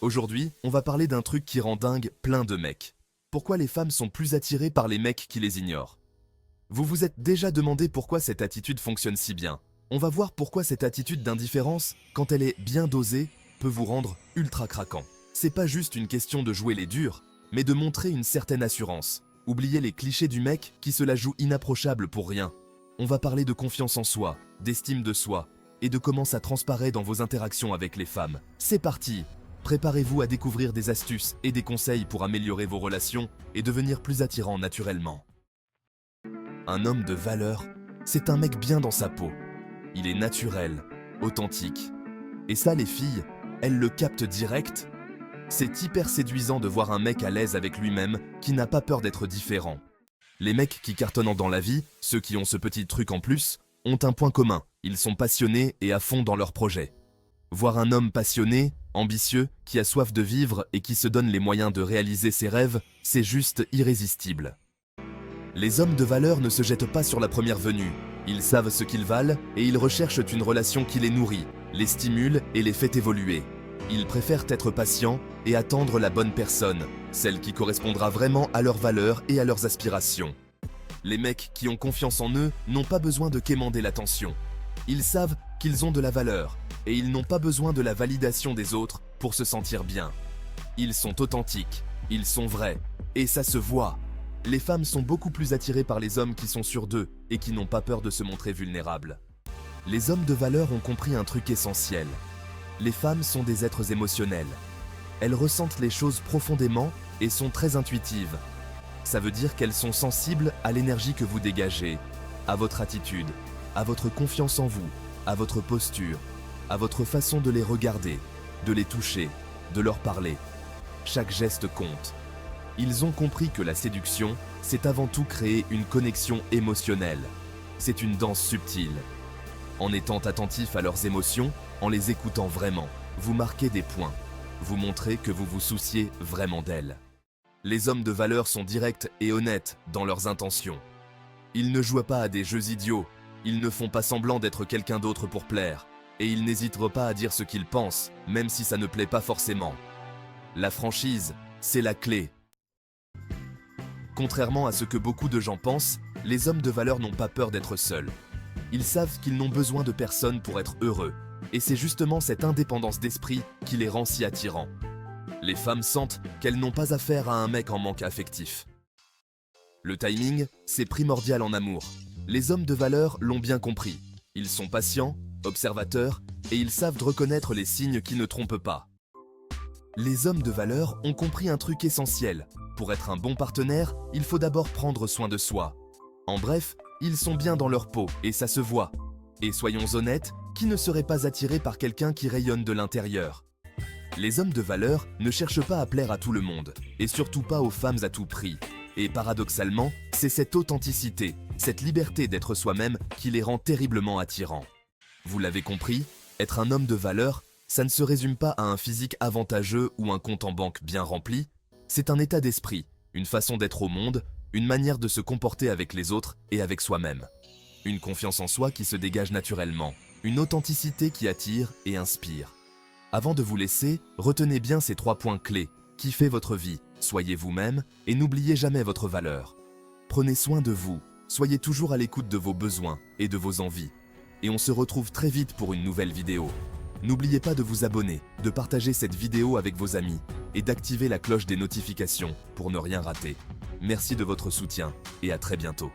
Aujourd'hui, on va parler d'un truc qui rend dingue plein de mecs. Pourquoi les femmes sont plus attirées par les mecs qui les ignorent? Vous vous êtes déjà demandé pourquoi cette attitude fonctionne si bien? On va voir pourquoi cette attitude d'indifférence, quand elle est bien dosée, peut vous rendre ultra craquant. C'est pas juste une question de jouer les durs, mais de montrer une certaine assurance. Oubliez les clichés du mec qui se la joue inapprochable pour rien. On va parler de confiance en soi, d'estime de soi, et de comment ça transparaît dans vos interactions avec les femmes. C'est parti! Préparez-vous à découvrir des astuces et des conseils pour améliorer vos relations et devenir plus attirant naturellement. Un homme de valeur, c'est un mec bien dans sa peau. Il est naturel, authentique. Et ça, les filles, elles le captent direct. C'est hyper séduisant de voir un mec à l'aise avec lui-même qui n'a pas peur d'être différent. Les mecs qui cartonnent dans la vie, ceux qui ont ce petit truc en plus, ont un point commun. Ils sont passionnés et à fond dans leurs projets. Voir un homme passionné, ambitieux, qui a soif de vivre et qui se donne les moyens de réaliser ses rêves, c'est juste irrésistible. Les hommes de valeur ne se jettent pas sur la première venue. Ils savent ce qu'ils valent et ils recherchent une relation qui les nourrit, les stimule et les fait évoluer. Ils préfèrent être patients et attendre la bonne personne, celle qui correspondra vraiment à leurs valeurs et à leurs aspirations. Les mecs qui ont confiance en eux n'ont pas besoin de quémander l'attention. Ils savent qu'ils ont de la valeur et ils n'ont pas besoin de la validation des autres pour se sentir bien. Ils sont authentiques, ils sont vrais et ça se voit. Les femmes sont beaucoup plus attirées par les hommes qui sont sûrs d'eux et qui n'ont pas peur de se montrer vulnérables. Les hommes de valeur ont compris un truc essentiel. Les femmes sont des êtres émotionnels. Elles ressentent les choses profondément et sont très intuitives. Ça veut dire qu'elles sont sensibles à l'énergie que vous dégagez, à votre attitude, à votre confiance en vous, à votre posture, à votre façon de les regarder, de les toucher, de leur parler. Chaque geste compte. Ils ont compris que la séduction, c'est avant tout créer une connexion émotionnelle. C'est une danse subtile. En étant attentif à leurs émotions, en les écoutant vraiment, vous marquez des points. Vous montrez que vous vous souciez vraiment d'elles. Les hommes de valeur sont directs et honnêtes dans leurs intentions. Ils ne jouent pas à des jeux idiots, ils ne font pas semblant d'être quelqu'un d'autre pour plaire, et ils n'hésitent pas à dire ce qu'ils pensent, même si ça ne plaît pas forcément. La franchise, c'est la clé. Contrairement à ce que beaucoup de gens pensent, les hommes de valeur n'ont pas peur d'être seuls. Ils savent qu'ils n'ont besoin de personne pour être heureux, et c'est justement cette indépendance d'esprit qui les rend si attirants. Les femmes sentent qu'elles n'ont pas affaire à un mec en manque affectif. Le timing, c'est primordial en amour. Les hommes de valeur l'ont bien compris. Ils sont patients, observateurs, et ils savent reconnaître les signes qui ne trompent pas. Les hommes de valeur ont compris un truc essentiel. Pour être un bon partenaire, il faut d'abord prendre soin de soi. En bref, ils sont bien dans leur peau, et ça se voit. Et soyons honnêtes, qui ne serait pas attiré par quelqu'un qui rayonne de l'intérieur? Les hommes de valeur ne cherchent pas à plaire à tout le monde, et surtout pas aux femmes à tout prix. Et paradoxalement, c'est cette authenticité, cette liberté d'être soi-même qui les rend terriblement attirants. Vous l'avez compris, être un homme de valeur, ça ne se résume pas à un physique avantageux ou un compte en banque bien rempli, c'est un état d'esprit, une façon d'être au monde, une manière de se comporter avec les autres et avec soi-même. Une confiance en soi qui se dégage naturellement, une authenticité qui attire et inspire. Avant de vous laisser, retenez bien ces 3 points clés. Kiffez votre vie, soyez vous-même et n'oubliez jamais votre valeur. Prenez soin de vous, soyez toujours à l'écoute de vos besoins et de vos envies. Et on se retrouve très vite pour une nouvelle vidéo. N'oubliez pas de vous abonner, de partager cette vidéo avec vos amis et d'activer la cloche des notifications pour ne rien rater. Merci de votre soutien et à très bientôt.